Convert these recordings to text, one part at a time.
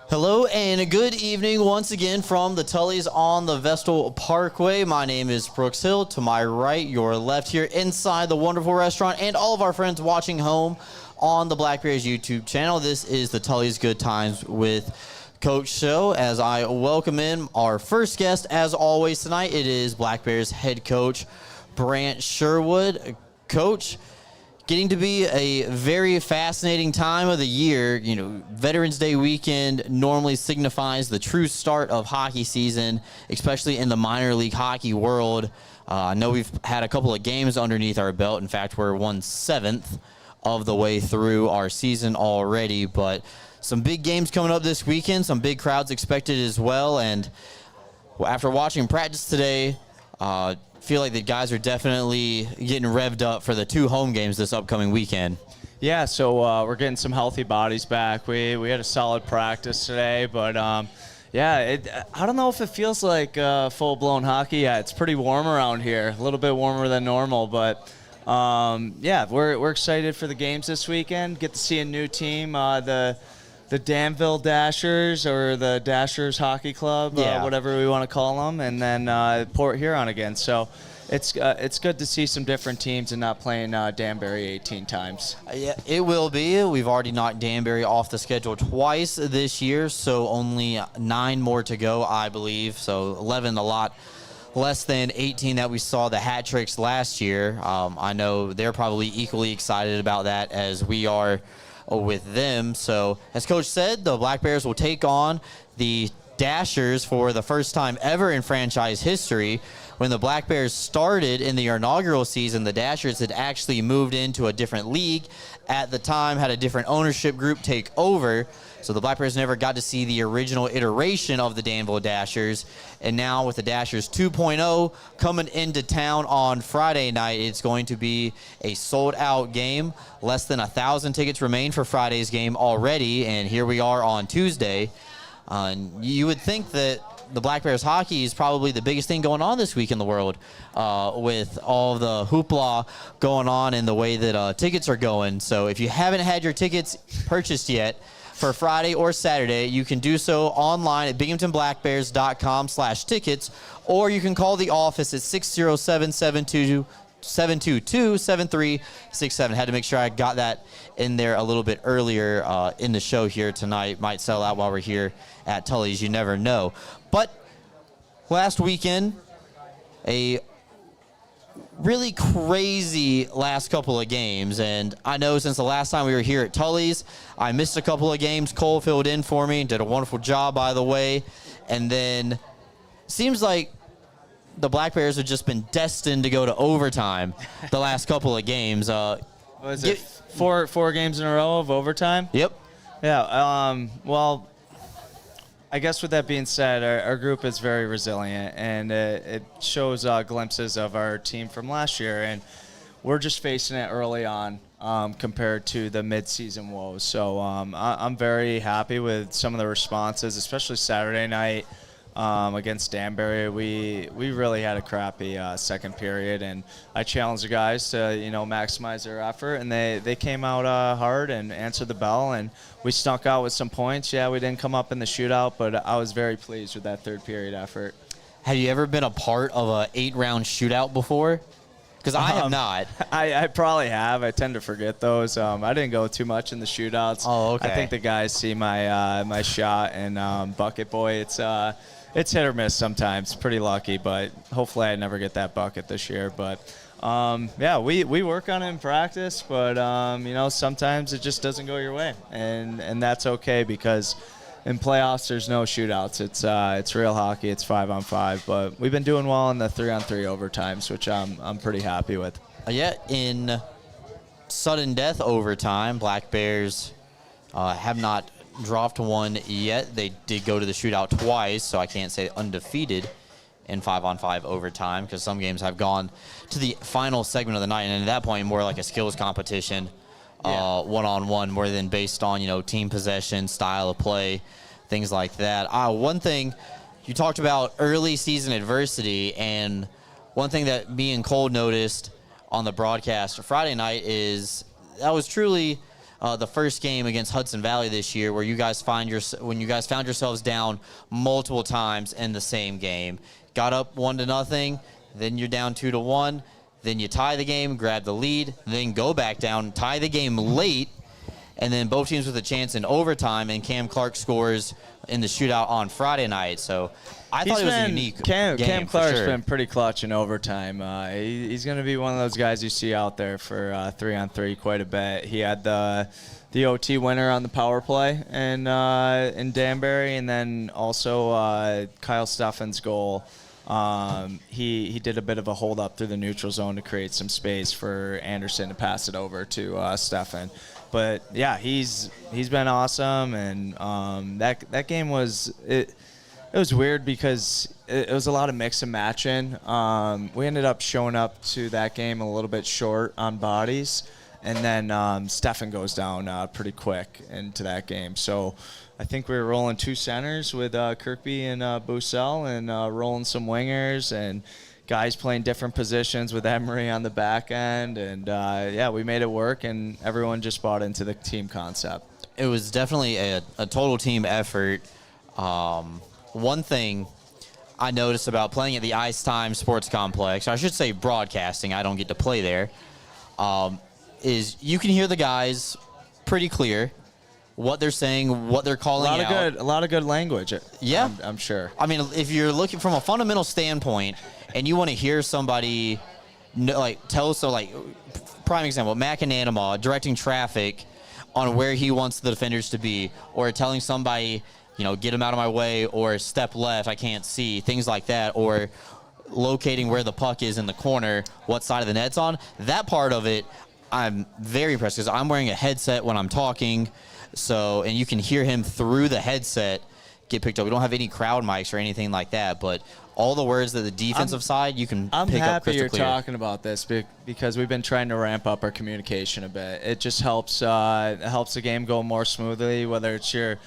Hello and a good evening once again from the Tullys on the Vestal Parkway. My name is Brooks Hill. To my right, your left here inside the wonderful restaurant, and all of our friends watching home on the Black Bears YouTube channel. This is the Tullys Good Times with Coach Show. As I welcome in our first guest, as always tonight, it is Black Bears head coach Brant Sherwood. Coach, getting to be a very fascinating time of the year. You know, Veterans Day weekend normally signifies the true start of hockey season, especially in the minor league hockey world. I know we've had a couple of games underneath our belt. In fact, we're 1/7 of the way through our season already, but some big games coming up this weekend, some big crowds expected as well. And after watching practice today, feel like the guys are definitely getting revved up for the 2 home games this upcoming weekend. Yeah, so we're getting some healthy bodies back. We had a solid practice today, but yeah, I don't know if it feels like full-blown hockey yet. It's pretty warm around here, a little bit warmer than normal, but yeah, we're excited for the games this weekend. Get to see a new team, the Danville Dashers, or the Dashers Hockey Club, whatever we want to call them, and then Port Huron again. So it's good to see some different teams and not playing Danbury 18 times. Yeah, it will be. We've already knocked Danbury off the schedule twice this year, so only 9 more to go, I believe. So 11, a lot less than 18 that we saw the hat tricks last year. I know they're probably equally excited about that as we are with them. So as Coach said, the Black Bears will take on the Dashers for the first time ever in franchise history. When the Black Bears started in the inaugural season, the Dashers had actually moved into a different league at the time, had a different ownership group take over. So the Black Bears never got to see the original iteration of the Danville Dashers. And now with the Dashers 2.0 coming into town on Friday night, it's going to be a sold-out game. Less than 1,000 tickets remain for Friday's game already, and here we are on Tuesday. You would think that the Black Bears hockey is probably the biggest thing going on this week in the world, with all the hoopla going on and the way that tickets are going. So if you haven't had your tickets purchased yet for Friday or Saturday, you can do so online at binghamtonblackbears.com/tickets, or you can call the office at 607-722-7367. Had to make sure I got that in there a little bit earlier in the show here tonight. Might sell out while we're here at Tully's. You never know. But last weekend, a really crazy last couple of games, and I know since the last time we were here at Tully's, I missed a couple of games. Cole filled in for me, did a wonderful job, by the way, and then seems like the Black Bears have just been destined to go to overtime the last couple of games. Was it four games in a row of overtime? Yep. Yeah, well, I guess with that being said, our group is very resilient, and it shows glimpses of our team from last year, and we're just facing it early on compared to the mid-season woes. So I'm very happy with some of the responses, especially Saturday night against Danbury. We really had a crappy second period, and I challenged the guys to maximize their effort, and they came out hard and answered the bell, and we snuck out with some points. Yeah, we didn't come up in the shootout, but I was very pleased with that third period effort. Have you ever been a part of a 8-round shootout before? Because I have not. I probably have. I tend to forget those. I didn't go too much in the shootouts. Oh, okay. I think the guys see my my shot, and bucket boy, it's hit or miss sometimes. Pretty lucky, but hopefully I never get that bucket this year. But yeah, we work on it in practice, but sometimes it just doesn't go your way, and that's okay, because in playoffs there's no shootouts. It's real hockey. It's 5-on-5, but we've been doing well in the 3-on-3 overtimes, which I'm pretty happy with. Yeah, in sudden death overtime, Black Bears have not dropped one yet. They did go to the shootout twice, so I can't say undefeated in 5-on-5 overtime, because some games have gone to the final segment of the night, and at that point more like a skills competition, one-on-one, more than based on team possession, style of play, things like that. One thing you talked about, early season adversity, and one thing that me and Cole noticed on the broadcast Friday night is that was truly the first game against Hudson Valley this year, where you guys found yourselves down multiple times in the same game. Got up 1-0, then you're down 2-1, then you tie the game, grab the lead, then go back down, tie the game late, and then both teams with a chance in overtime, and Cam Clark scores in the shootout on Friday night. So I thought it was a unique game. Cam Clark's sure. been pretty clutch in overtime. He's going to be one of those guys you see out there for 3-on-3 quite a bit. He had the OT winner on the power play in Danbury, and then also Kyle Steffen's goal. He did a bit of a hold up through the neutral zone to create some space for Anderson to pass it over to Steffen. But yeah, he's been awesome, and that game was it was weird because it was a lot of mix and matching. We ended up showing up to that game a little bit short on bodies, and then Steffen goes down pretty quick into that game. So I think we were rolling 2 centers with Kirkby and Bussell, and rolling some wingers and guys playing different positions with Emery on the back end. And, yeah, we made it work, and everyone just bought into the team concept. It was definitely a total team effort. One thing I noticed about playing at the Ice Time Sports Complex, I should say broadcasting, I don't get to play there, is you can hear the guys pretty clear, what they're saying, what they're calling out. A lot of good language. Yeah. I'm sure. I mean, if you're looking from a fundamental standpoint and you want to hear somebody tell us, prime example, Mac and Anima directing traffic on where he wants the defenders to be, or telling somebody, get him out of my way, or step left, I can't see, things like that, or locating where the puck is in the corner, what side of the net's on. That part of it, I'm very impressed because I'm wearing a headset when I'm talking. So, and you can hear him through the headset get picked up. We don't have any crowd mics or anything like that, but all the words that the defensive side you can pick up crystal clear. I'm happy you're talking about this because we've been trying to ramp up our communication a bit. It just helps the game go more smoothly, whether it's your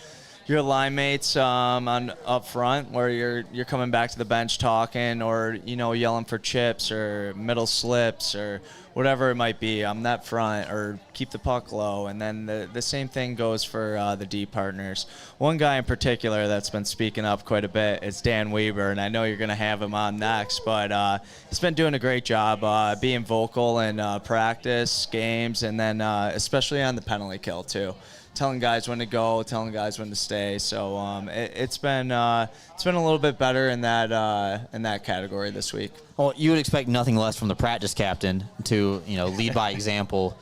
line mates on up front where you're coming back to the bench talking, or yelling for chips or middle slips or whatever it might be on that front, or keep the puck low. And then the same thing goes for the D partners. One guy in particular that's been speaking up quite a bit is Dan Weber, and I know you're going to have him on next, but he's been doing a great job being vocal in practice, games, and then especially on the penalty kill too. Telling guys when to go, telling guys when to stay. So it's been a little bit better in that category this week. Well, you would expect nothing less from the practice captain to lead by example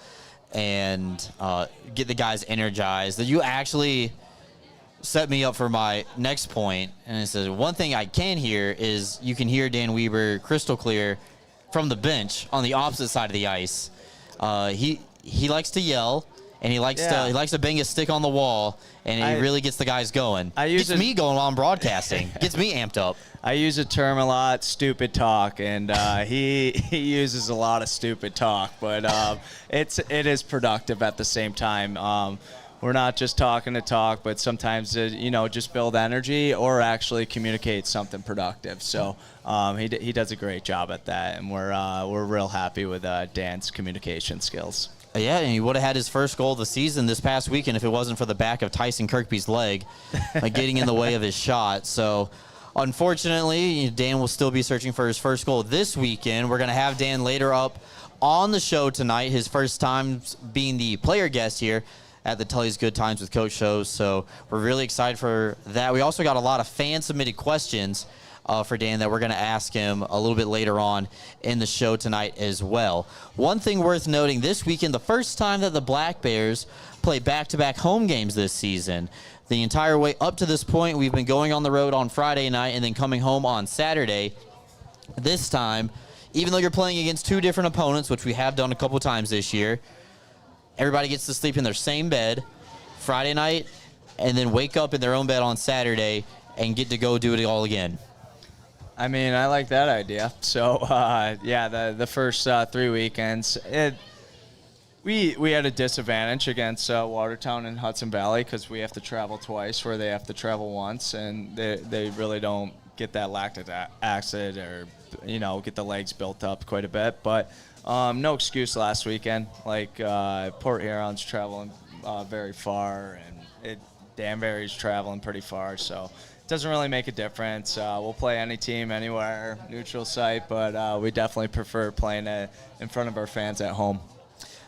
and get the guys energized. That you actually set me up for my next point, and it says one thing I can hear is you can hear Dan Weber crystal clear from the bench on the opposite side of the ice. He likes to yell. And he likes to bang his stick on the wall, and he really gets the guys going. Gets me going while I'm broadcasting. Gets me amped up. I use a term a lot, stupid talk, and he uses a lot of stupid talk, but it is productive at the same time. We're not just talking to talk, but sometimes just build energy or actually communicate something productive. So he does a great job at that, and we're real happy with Dan's communication skills. Yeah, and he would have had his first goal of the season this past weekend if it wasn't for the back of Tyson Kirkby's leg getting in the way of his shot. So, unfortunately, Dan will still be searching for his first goal this weekend. We're going to have Dan later up on the show tonight, his first time being the player guest here at the Tully's Good Times with Coach shows. So, we're really excited for that. We also got a lot of fan-submitted questions for Dan that we're going to ask him a little bit later on in the show tonight as well. One thing worth noting, this weekend, the first time that the Black Bears play back-to-back home games this season. The entire way up to this point, we've been going on the road on Friday night and then coming home on Saturday. This time, even though you're playing against 2 different opponents, which we have done a couple times this year, everybody gets to sleep in their same bed Friday night and then wake up in their own bed on Saturday and get to go do it all again. I mean, I like that idea. So, the first 3 weekends, we had a disadvantage against Watertown and Hudson Valley because we have to travel twice where they have to travel once, and they really don't get that lactic acid or, get the legs built up quite a bit. But no excuse last weekend. Like Port Huron's traveling very far, and Danbury's traveling pretty far, so it doesn't really make a difference. We'll play any team anywhere, neutral site, but we definitely prefer playing in front of our fans at home.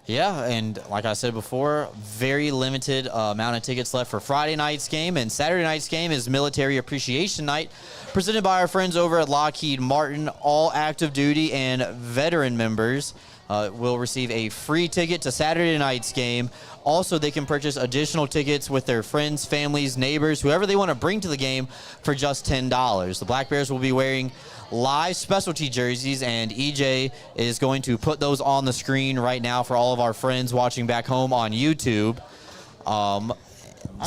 Yeah, and like I said before, very limited amount of tickets left for Friday night's game, and Saturday night's game is Military Appreciation Night, presented by our friends over at Lockheed Martin. All active duty and veteran members will receive a free ticket to Saturday night's game. Also, they can purchase additional tickets with their friends, families, neighbors, whoever they want to bring to the game for just $10. The Black Bears will be wearing live specialty jerseys, and EJ is going to put those on the screen right now for all of our friends watching back home on YouTube. I'm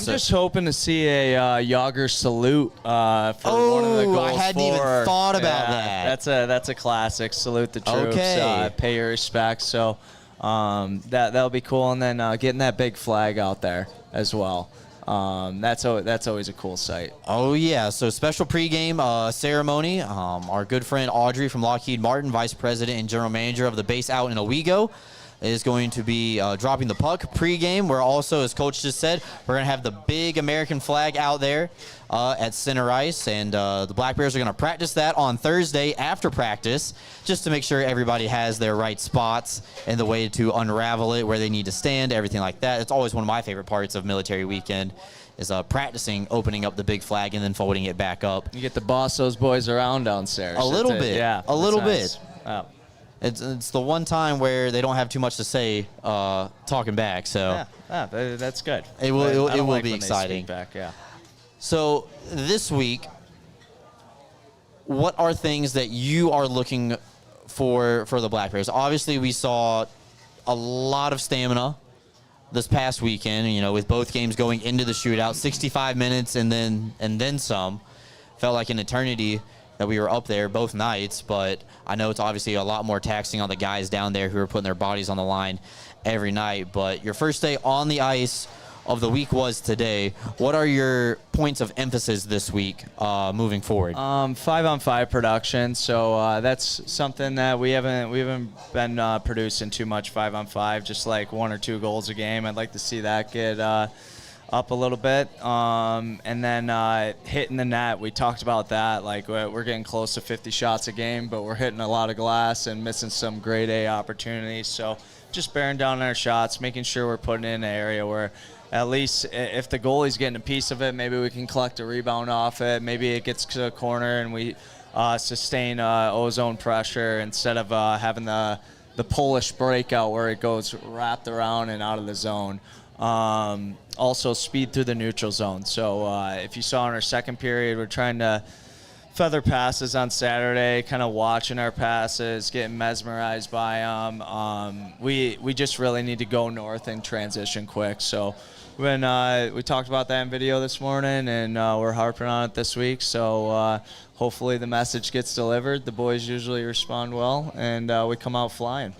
just hoping to see a Yager salute for one of the goals. I hadn't even thought about that. That's a classic. Salute the troops. Okay. Pay your respects. So that'll be cool. And then getting that big flag out there as well. That's always a cool sight. Oh, yeah. So special pregame ceremony. Our good friend Audrey from Lockheed Martin, Vice President and General Manager of the base out in Owego, is going to be dropping the puck pregame. We're also, as Coach just said, we're going to have the big American flag out there at center ice, and the Black Bears are going to practice that on Thursday after practice, just to make sure everybody has their right spots and the way to unravel it, where they need to stand, everything like that. It's always one of my favorite parts of military weekend, is practicing opening up the big flag and then folding it back up. You get to boss those boys around downstairs. A little bit. Yeah. A little nice. bit. Oh. It's the one time where they don't have too much to say talking back, so that's good. It will like be when exciting. They speak back, yeah. So this week, what are things that you are looking for the Black Bears? Obviously, we saw a lot of stamina this past weekend, with both games going into the shootout, 65 minutes and then some. Felt like an eternity that we were up there both nights, but I know it's obviously a lot more taxing on the guys down there who are putting their bodies on the line every night. But your first day on the ice of the week was today. What are your points of emphasis this week moving forward? 5-on-5 production. So that's something that we haven't been producing too much 5-on-5, just like 1 or 2 goals a game. I'd like to see that get up a little bit. And then hitting the net, we talked about that. Like, we're getting close to 50 shots a game, but we're hitting a lot of glass and missing some grade A opportunities. So just bearing down on our shots, making sure we're putting in an area where at least if the goalie's getting a piece of it, maybe we can collect a rebound off it. Maybe it gets to a corner and we sustain ozone pressure instead of having the Polish breakout where it goes wrapped around and out of the zone. Also speed through the neutral zone. So if you saw in our second period, we're trying to feather passes on Saturday, kind of watching our passes, getting mesmerized by them. We just really need to go north and transition quick. So when we talked about that in video this morning, and we're harping on it this week. So hopefully the message gets delivered. The boys usually respond well, and we come out flying.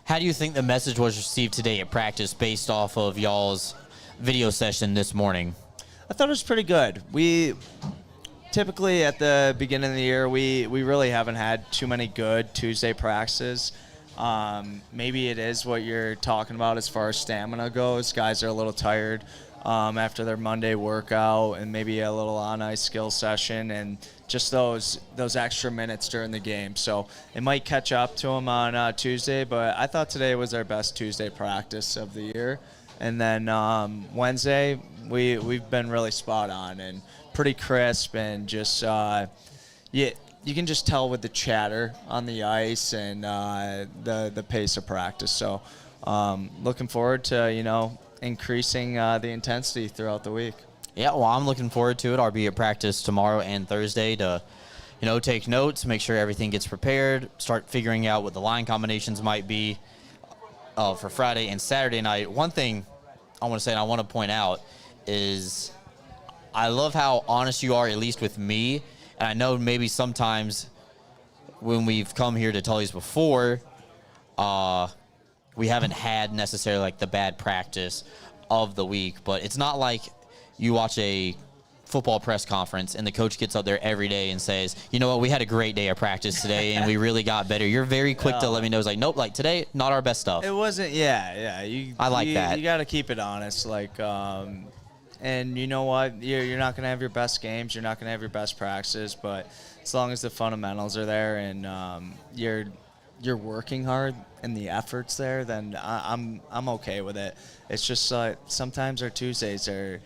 How do you think the message was received today at practice based off of y'all's video session this morning? I thought it was pretty good. We typically at the beginning of the year, we really haven't had too many good Tuesday practices. Maybe it is what you're talking about as far as stamina goes. Guys are a little tired after their Monday workout and maybe a little on-ice skill session and just those extra minutes during the game. So it might catch up to them on Tuesday, but I thought today was our best Tuesday practice of the year. And then Wednesday, we've been really spot on and pretty crisp and just you can just tell with the chatter on the ice and the pace of practice. So looking forward to increasing the intensity throughout the week. Yeah, well, I'm looking forward to it. I'll be at practice tomorrow and Thursday to take notes, make sure everything gets prepared, start figuring out what the line combinations might be for Friday and Saturday night. One thing I want to say and I want to point out is I love how honest you are, at least with me. And I know maybe sometimes when we've come here to Tully's before, we haven't had necessarily like the bad practice of the week. But it's not like you watch a football press conference and the coach gets up there every day and says, you know what, we had a great day of practice today and we really got better, you're very quick to let me know. It's like, nope, like today, not our best stuff. It wasn't, yeah. I like that. You got to keep it honest. Like, and you know what? You're not going to have your best games. You're not going to have your best practices. But as long as the fundamentals are there and you're working hard and the effort's there, then I'm okay with it. It's just sometimes our Tuesdays are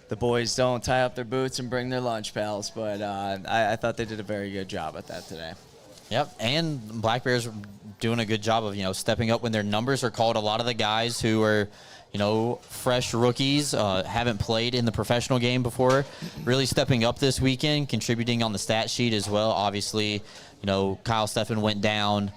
the boys don't tie up their boots and bring their lunch pails. But I thought they did a very good job at that today. Yep, and Black Bears are doing a good job of, stepping up when their numbers are called. A lot of the guys who are, fresh rookies, haven't played in the professional game before, really stepping up this weekend, contributing on the stat sheet as well. Obviously, Kyle Steffen went down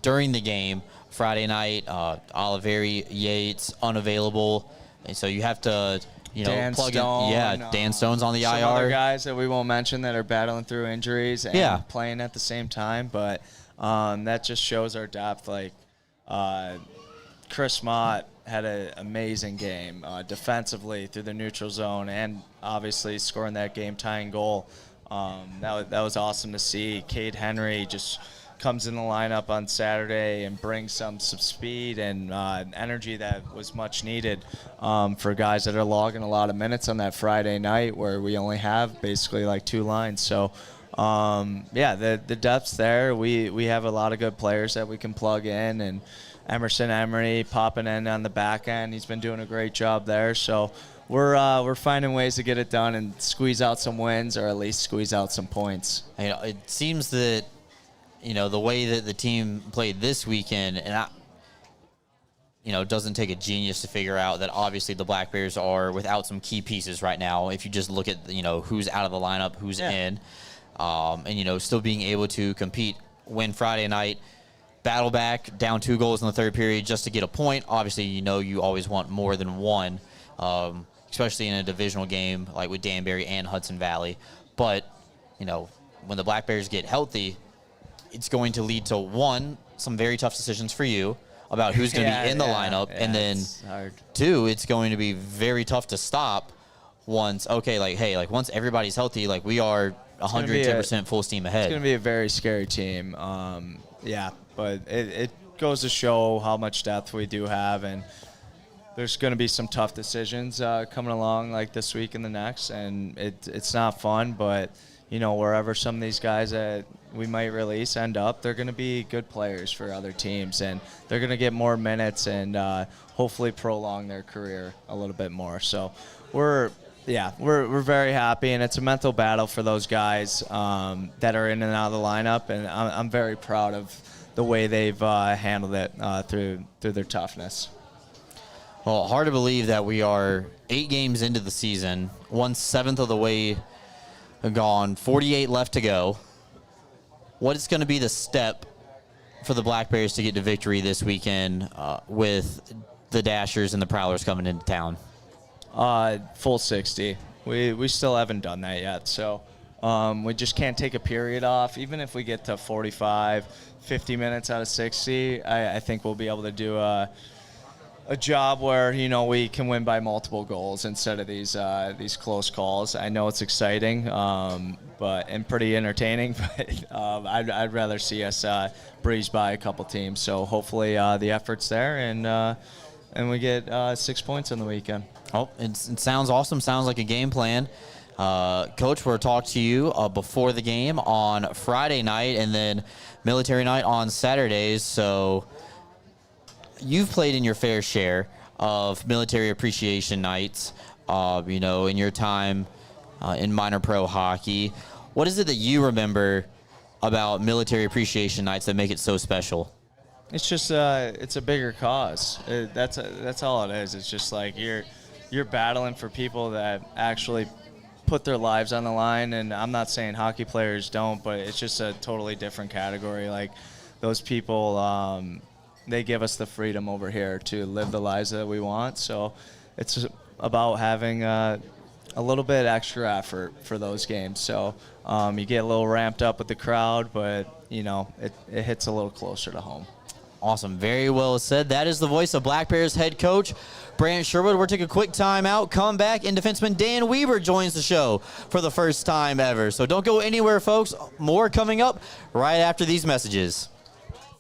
during the game Friday night. Oliveri Yates unavailable, and so you have to Dan plug Stone, in. Yeah, Dan Stone's on the some IR. Other guys that we won't mention that are battling through injuries and playing at the same time, but that just shows our depth. Like Chris Mott had an amazing game defensively through the neutral zone and obviously scoring that game-tying goal. That was awesome to see. Cade Henry just comes in the lineup on Saturday and brings some speed and energy that was much needed for guys that are logging a lot of minutes on that Friday night where we only have basically like 2 lines. So, the depth's there. We have a lot of good players that we can plug in, and Emerson Emery popping in on the back end. He's been doing a great job there. So we're finding ways to get it done and squeeze out some wins or at least squeeze out some points. It seems that the way that the team played this weekend, and it doesn't take a genius to figure out that obviously the Black Bears are without some key pieces right now. If you just look at, who's out of the lineup, who's in, and, still being able to compete, win Friday night, battle back, down 2 goals in the third period just to get a point. Obviously, you always want more than one, especially in a divisional game like with Danbury and Hudson Valley. But, when the Black Bears get healthy, it's going to lead to, one, some very tough decisions for you about who's going to be in the lineup, and then 2, it's going to be very tough to stop once, once everybody's healthy, like we are 110% full steam ahead. It's going to be a very scary team. But it goes to show how much depth we do have, and there's going to be some tough decisions coming along like this week and the next, and it's not fun, but wherever some of these guys that we might release end up, they're going to be good players for other teams, and they're going to get more minutes and hopefully prolong their career a little bit more. So we're very happy, and it's a mental battle for those guys that are in and out of the lineup, and I'm very proud of the way they've handled it through their toughness. Well, hard to believe that we are 8 games into the season, 1/7 of the way gone, 48 left to go. What is going to be the step for the Black Bears to get to victory this weekend with the Dashers and the Prowlers coming into town? Full 60. We still haven't done that yet, so we just can't take a period off. Even if we get to 45, 50 minutes out of 60, I think we'll be able to do a job where we can win by multiple goals instead of these close calls. I know it's exciting, and pretty entertaining, but I'd rather see us breeze by a couple teams. So hopefully the effort's there, and we get 6 points on the weekend. Oh, it sounds awesome. Sounds like a game plan. Coach, we'll talk to you before the game on Friday night and then military night on Saturdays. So you've played in your fair share of military appreciation nights, in your time in minor pro hockey. What is it that you remember about military appreciation nights that make it so special? It's just it's a bigger cause. That's all it is. It's just like you're battling for people that actually put their lives on the line, and I'm not saying hockey players don't, but it's just a totally different category. Like those people, they give us the freedom over here to live the lives that we want. So it's about having a little bit extra effort for those games. So you get a little ramped up with the crowd, but it hits a little closer to home. Awesome. Very well said. That is the voice of Black Bears head coach Brant Sherwood. We're taking a quick time out. Come back, and defenseman Dan Weaver joins the show for the first time ever. So don't go anywhere, folks. More coming up right after these messages.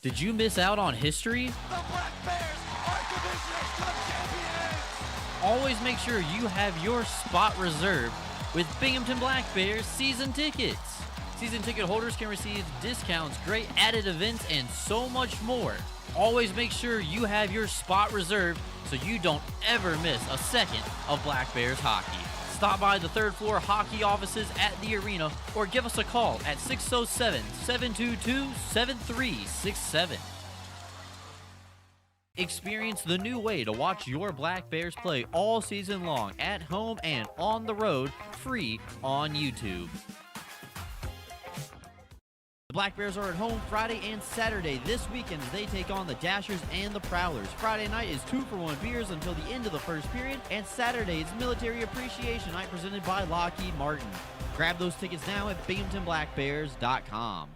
Did you miss out on history? The Black Bears are Divisional Club champions! Always make sure you have your spot reserved with Binghamton Black Bears season tickets. Season ticket holders can receive discounts, great added events, and so much more. Always make sure you have your spot reserved so you don't ever miss a second of Black Bears hockey. Stop by the third floor hockey offices at the arena or give us a call at 607-722-7367. Experience the new way to watch your Black Bears play all season long at home and on the road, free on YouTube. The Black Bears are at home Friday and Saturday. This weekend, they take on the Dashers and the Prowlers. Friday night is 2-for-1 beers until the end of the first period, and Saturday is Military Appreciation Night presented by Lockheed Martin. Grab those tickets now at BinghamtonBlackBears.com.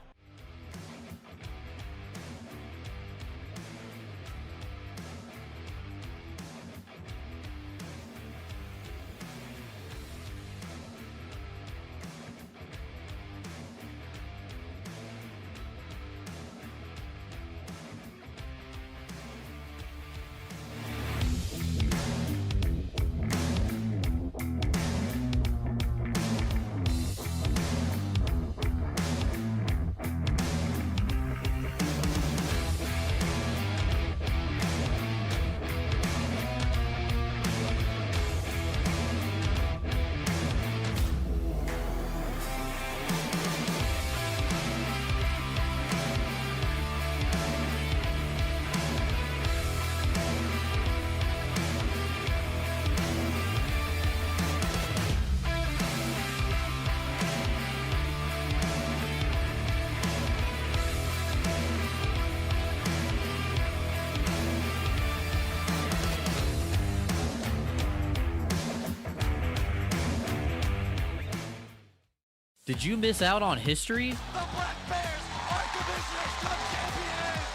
Did you miss out on history? The Black Bears are Divisional Club champions!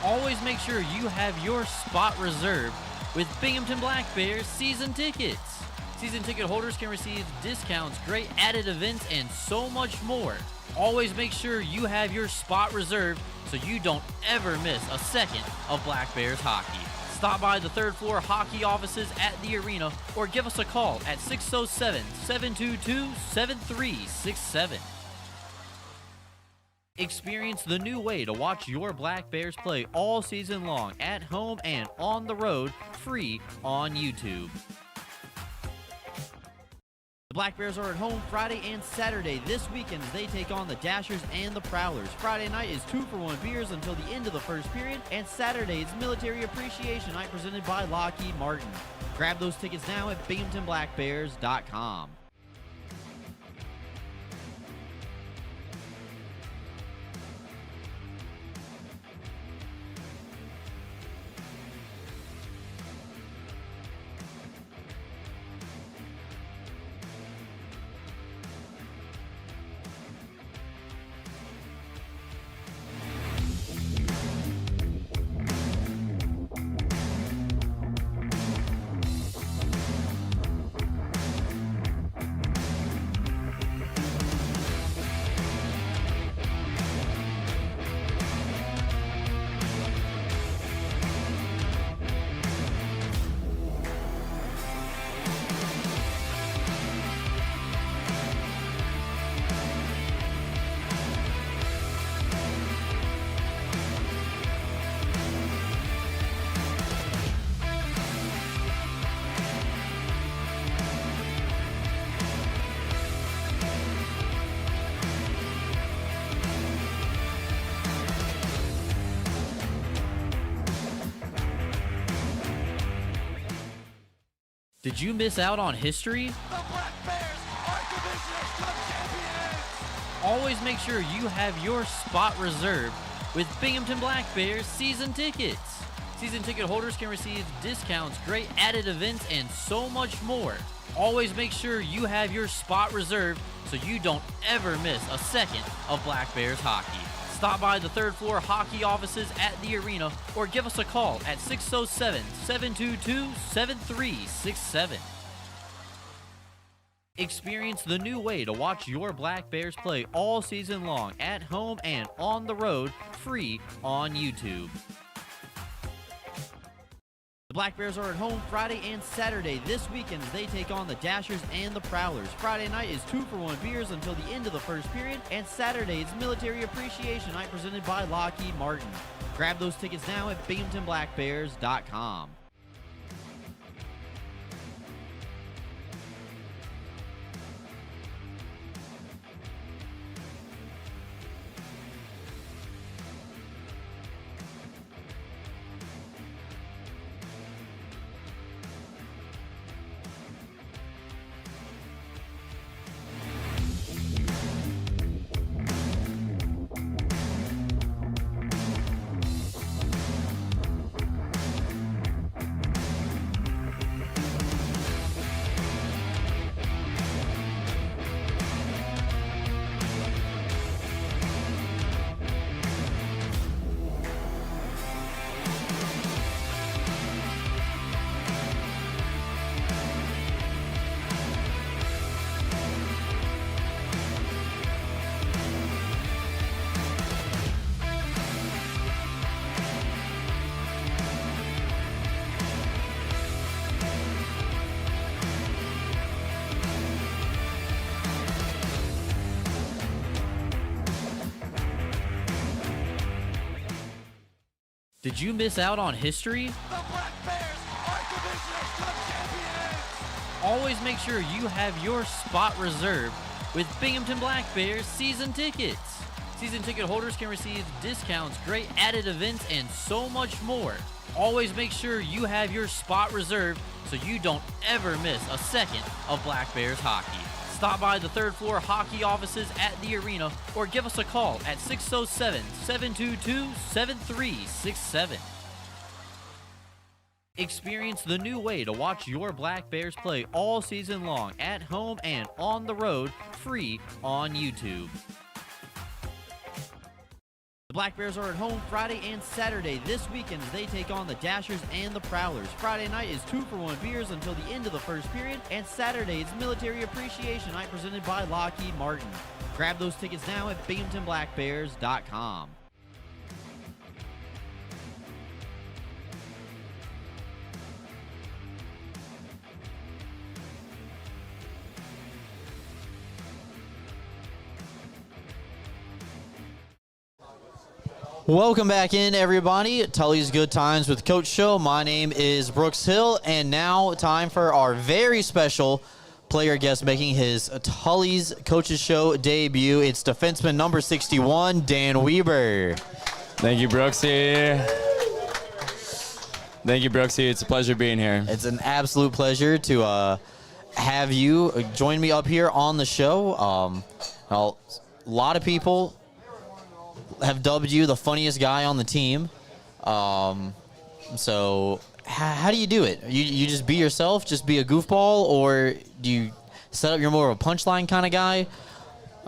Always make sure you have your spot reserved with Binghamton Black Bears season tickets. Season ticket holders can receive discounts, great added events, and so much more. Always make sure you have your spot reserved so you don't ever miss a second of Black Bears hockey. Stop by the third floor hockey offices at the arena or give us a call at 607-722-7367. Experience the new way to watch your Black Bears play all season long at home and on the road, free on YouTube. The Black Bears are at home Friday and Saturday. This weekend, they take on the Dashers and the Prowlers. Friday night is 2-for-1 beers until the end of the first period, and Saturday is Military Appreciation Night presented by Lockheed Martin. Grab those tickets now at BinghamtonBlackBears.com. Did you miss out on history? The Black Bears are Divisional Club champions! Always make sure you have your spot reserved with Binghamton Black Bears season tickets. Season ticket holders can receive discounts, great added events, and so much more. Always make sure you have your spot reserved so you don't ever miss a second of Black Bears hockey. Stop by the third floor hockey offices at the arena or give us a call at 607-722-7367. Experience the new way to watch your Black Bears play all season long at home and on the road, free on YouTube. The Black Bears are at home Friday and Saturday. This weekend they take on the Dashers and the Prowlers. Friday night is 2-for-1 beers until the end of the first period, and Saturday is Military Appreciation Night presented by Lockheed Martin. Grab those tickets now at BinghamtonBlackBears.com. Did you miss out on history? The Black Bears are Divisional Cup champions! Always make sure you have your spot reserved with Binghamton Black Bears season tickets. Season ticket holders can receive discounts, great added events, and so much more. Always make sure you have your spot reserved so you don't ever miss a second of Black Bears hockey. Stop by the third floor hockey offices at the arena or give us a call at 607-722-7367. Experience the new way to watch your Black Bears play all season long at home and on the road, free on YouTube. The Black Bears are at home Friday and Saturday. This weekend they take on the Dashers and the Prowlers. Friday night is 2-for-1 beers until the end of the first period, and Saturday is Military Appreciation Night presented by Lockheed Martin. Grab those tickets now at BinghamtonBlackBears.com. Welcome back in, everybody. Tully's Good Times with Coach Show. My name is Brooks Hill, and now time for our very special player guest making his Tully's Coaches Show debut. It's defenseman number 61, Dan Weber. Thank you, Brooksy. Thank you, Brooksy. It's a pleasure being here. It's an absolute pleasure to have you join me up here on the show. A lot of people have dubbed you the funniest guy on the team. So how do you do it? You just be yourself, just be a goofball, or do you set up, you're more of a punchline kind of guy?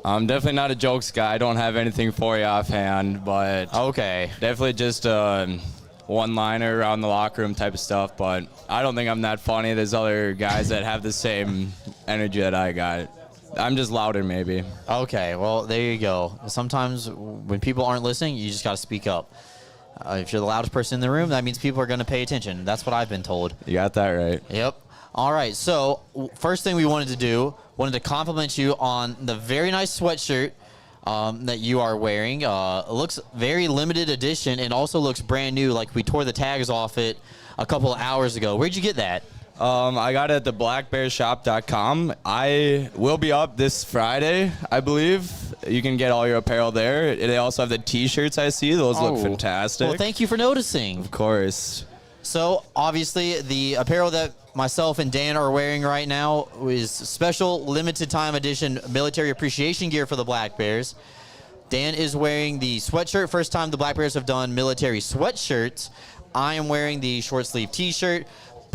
I'm definitely not a jokes guy. I don't have anything for you offhand, but Okay. definitely just a one-liner around the locker room type of stuff, but I don't think I'm that funny. There's other guys that have the same energy that I got. I'm just louder, maybe. Okay, well, there you go. Sometimes when people aren't listening, you just got to speak up. If you're the loudest person in the room, that means people are going to pay attention. That's what I've been told. You got that right. Yep. All right, so first thing we wanted to compliment you on the very nice sweatshirt that you are wearing. It looks very limited edition and also looks brand new, like we tore the tags off it a couple of hours ago. Where'd you get that? I got it at the blackbearshop.com. I will be up this Friday, I believe. You can get all your apparel there. They also have the T-shirts I see. Those look fantastic. Well, thank you for noticing. Of course. So, obviously, the apparel that myself and Dan are wearing right now is special limited time edition military appreciation gear for the Black Bears. Dan is wearing the sweatshirt. First time the Black Bears have done military sweatshirts. I am wearing the short sleeve T-shirt.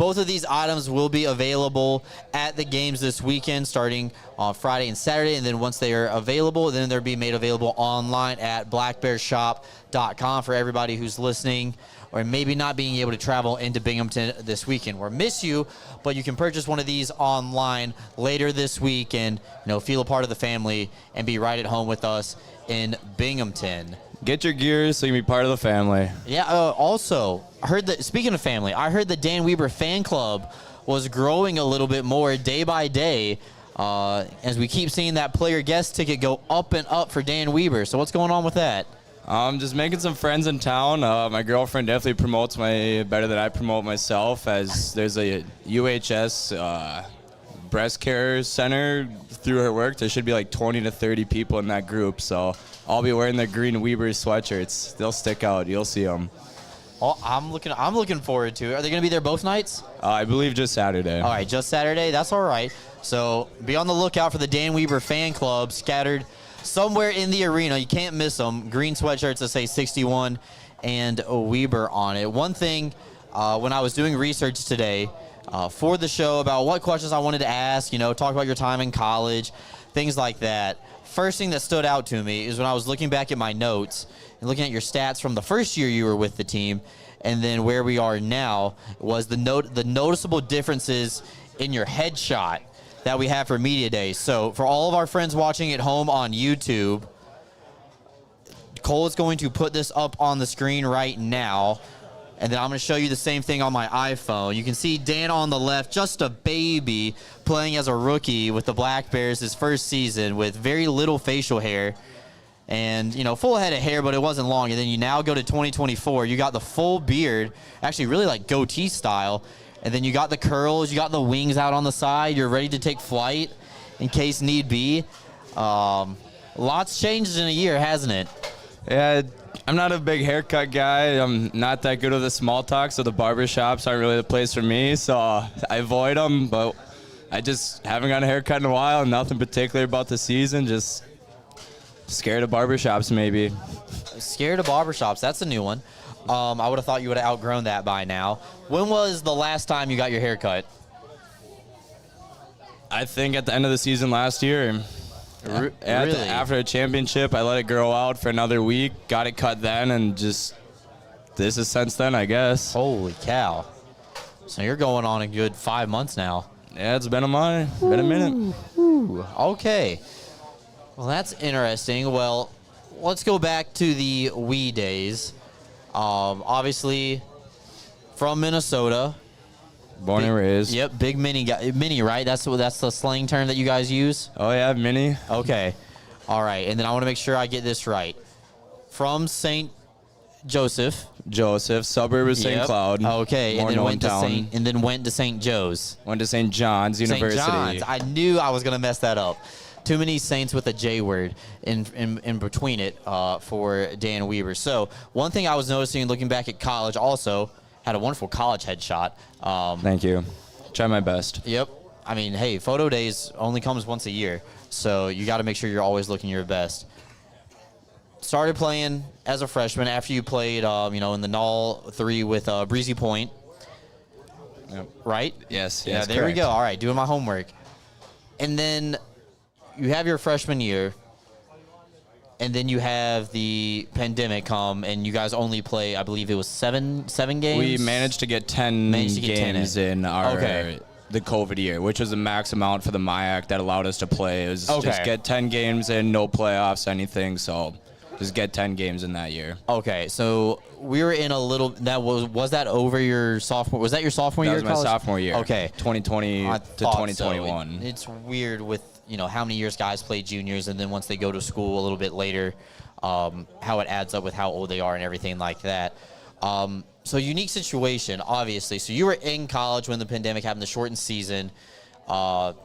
both of these items will be available at the games this weekend, starting on Friday and Saturday. And then once they are available, then they'll be made available online at blackbearshop.com for everybody who's listening or maybe not being able to travel into Binghamton this weekend. We miss you, but you can purchase one of these online later this week and feel a part of the family and be right at home with us in Binghamton. Get your gear so you can be part of the family. Yeah, also, I heard that, speaking of family, I heard the Dan Weber fan club was growing a little bit more day by day as we keep seeing that player guest ticket go up and up for Dan Weber. So what's going on with that? Just making some friends in town. My girlfriend definitely promotes better than I promote myself, as there's a UHS breast care center through her work. There should be like 20 to 30 people in that group, so I'll be wearing the green Weber sweatshirts. They'll stick out. You'll see them. Oh, I'm looking forward to it. Are they going to be there both nights? I believe just Saturday. All right, just Saturday. That's all right. So be on the lookout for the Dan Weber fan club scattered somewhere in the arena. You can't miss them. Green sweatshirts that say 61 and Weber on it. One thing, when I was doing research today for the show about what questions I wanted to ask, talk about your time in college, things like that. First thing that stood out to me is when I was looking back at my notes and looking at your stats from the first year you were with the team and then where we are now, was the noticeable differences in your headshot that we have for Media Day. So for all of our friends watching at home on YouTube, Cole is going to put this up on the screen right now, and then I'm going to show you the same thing on my iPhone. You can see Dan on the left, just a baby, playing as a rookie with the Black Bears his first season with very little facial hair and, full head of hair, but it wasn't long. And then you now go to 2024. You got the full beard, actually really like goatee style. And then you got the curls, you got the wings out on the side. You're ready to take flight in case need be. Lots changed in a year, hasn't it? Yeah, I'm not a big haircut guy. I'm not that good with the small talk, so the barber shops aren't really the place for me. So I avoid them, but I just haven't gotten a haircut in a while. Nothing particular about the season, just scared of barber shops maybe. Scared of barber shops, that's a new one. I would have thought you would have outgrown that by now. When was the last time you got your hair cut? I think at the end of the season last year. Really? After a championship, I let it grow out for another week, got it cut then, and just this is since then, I guess. Holy cow. So you're going on a good 5 months now. Yeah, it's been a minute. Ooh, okay. Well, that's interesting. Well, let's go back to the wee days. Obviously, from Minnesota. Born and raised. Yep, big mini guy. Mini, right? That's the slang term that you guys use? Oh, yeah, mini. Okay. All right. And then I want to make sure I get this right. From St. Joseph, suburb of St. Yep. Cloud. Okay. More And then known town. went to St. Joe's. Went to St. John's University. St. John's. I knew I was going to mess that up. Too many Saints with a J word in between it for Dan Weber. So one thing I was noticing looking back at college also, had a wonderful college headshot. Thank you. Try my best. Yep. I mean, hey, photo days only comes once a year, so you got to make sure you're always looking your best. Started playing as a freshman after you played, in the Null 3 with Breezy Point. Yep. Right? Yes. Yeah, yes, there we correct. go. All right, doing my homework. And then you have your freshman year, and then you have the pandemic come, and you guys only play, I believe it was seven games? We managed to get 10 games in our the COVID year, which was the max amount for the MIAC that allowed us to play. It was just get 10 games in, no playoffs, anything, so just get 10 games in that year. Okay, so we were in a little, was that over your sophomore, was that your sophomore year? That was my sophomore year. Okay. 2020 I to thought 2021. so. It's weird with, how many years guys play juniors, and then once they go to school a little bit later, how it adds up with how old they are and everything like that. So unique situation, obviously. So you were in college when the pandemic happened, the shortened season. What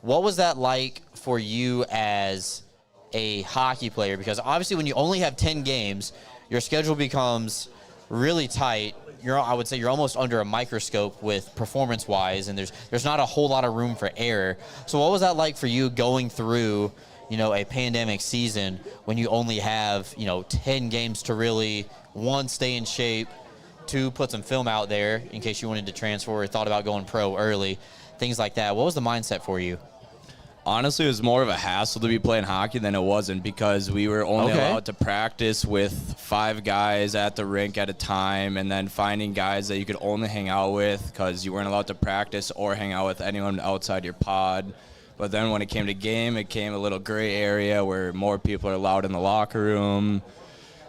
was that like for you as a hockey player? Because obviously when you only have 10 games, your schedule becomes really tight. I would say you're almost under a microscope with performance-wise, and there's not a whole lot of room for error. So what was that like for you going through, a pandemic season when you only have, 10 games to really, one, stay in shape, to put some film out there in case you wanted to transfer or thought about going pro early, things like that. What was the mindset for you? Honestly, it was more of a hassle to be playing hockey than it wasn't, because we were only allowed to practice with 5 guys at the rink at a time, and then finding guys that you could only hang out with because you weren't allowed to practice or hang out with anyone outside your pod. But then when it came to game, it came a little gray area where more people are allowed in the locker room.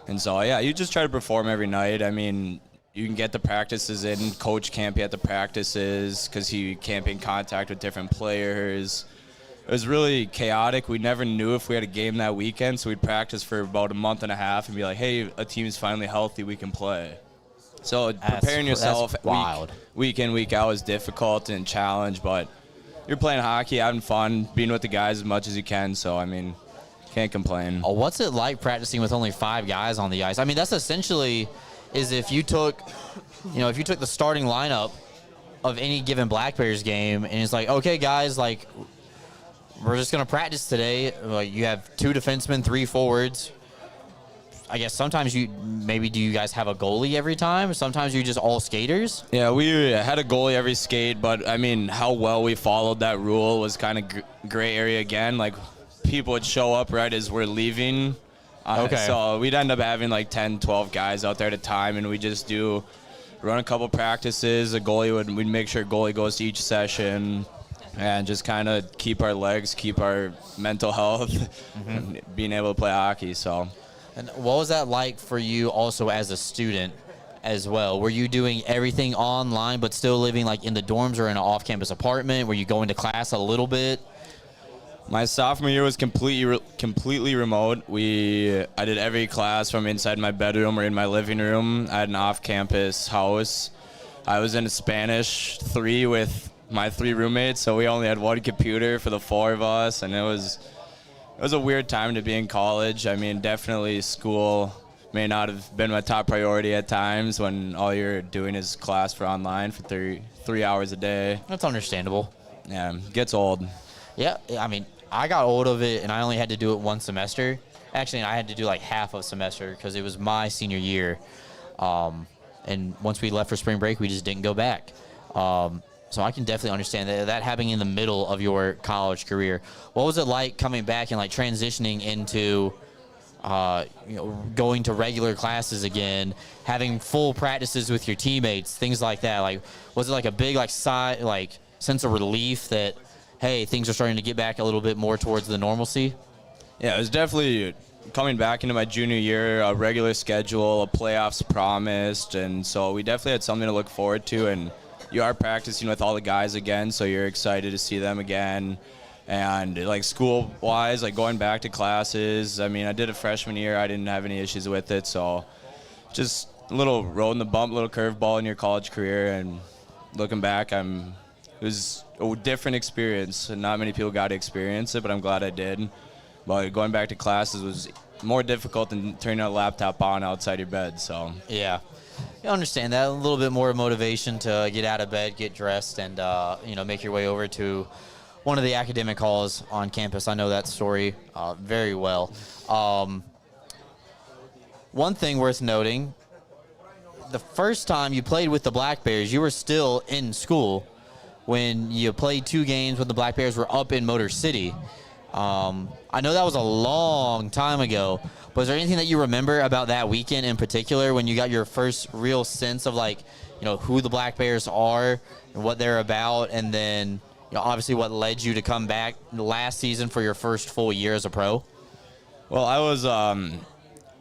And so, yeah, you just try to perform every night. I mean, you can get the practices in. Coach can't be at the practices because he can't be in contact with different players. It was really chaotic. We never knew if we had a game that weekend, so we'd practice for about a month and a half and be like, hey, a team's finally healthy, we can play. So preparing yourself week in, week out is difficult and challenge, but you're playing hockey, having fun, being with the guys as much as you can, so, I mean, can't complain. What's it like practicing with only 5 guys on the ice? I mean, that's essentially is if you took the starting lineup of any given Black Bears game and it's like, okay, guys, like, we're just going to practice today. Like, you have 2 defensemen, 3 forwards. I guess sometimes do you guys have a goalie every time? Sometimes you're just all skaters? Yeah, we had a goalie every skate, but, I mean, how well we followed that rule was kind of gray area again. Like, people would show up right as we're leaving. So we'd end up having like 10, 12 guys out there at a time, and we just run a couple practices. We'd make sure a goalie goes to each session. And just kind of keep our legs, keep our mental health, and being able to play hockey. So, and what was that like for you also as a student as well? Were you doing everything online but still living like in the dorms or in an off-campus apartment? Were you going to class a little bit? My sophomore year was completely remote. I did every class from inside my bedroom or in my living room. I had an off-campus house. I was in a Spanish 3 with my 3 roommates, so we only had 1 computer for the 4 of us, and it was a weird time to be in college. I mean, definitely school may not have been my top priority at times when all you're doing is class for online for 3 hours a day. That's understandable. Yeah, it gets old. Yeah, I mean, I got old of it, and I only had to do it 1 semester. Actually, I had to do like half of a semester because it was my senior year. And once we left for spring break, we just didn't go back. So I can definitely understand that happening in the middle of your college career. What was it like coming back and like transitioning into, going to regular classes again, having full practices with your teammates, things like that? Like, was it like a big sense of relief that, hey, things are starting to get back a little bit more towards the normalcy? Yeah, it was definitely coming back into my junior year, a regular schedule, a playoffs promised, and so we definitely had something to look forward to. And you are practicing with all the guys again, so you're excited to see them again. And like school-wise, like going back to classes, I mean, I did a freshman year. I didn't have any issues with it, so just a little road in the bump, little curveball in your college career. And looking back, it was a different experience, and not many people got to experience it, but I'm glad I did. But going back to classes was more difficult than turning a laptop on outside your bed. So yeah. I understand that. A little bit more motivation to get out of bed, get dressed, and make your way over to one of the academic halls on campus. I know that story very well. One thing worth noting, the first time you played with the Black Bears, you were still in school when you played 2 games when the Black Bears were up in Motor City. I know that was a long time ago, but is there anything that you remember about that weekend in particular when you got your first real sense of who the Black Bears are and what they're about, and then obviously what led you to come back last season for your first full year as a pro? Well, I was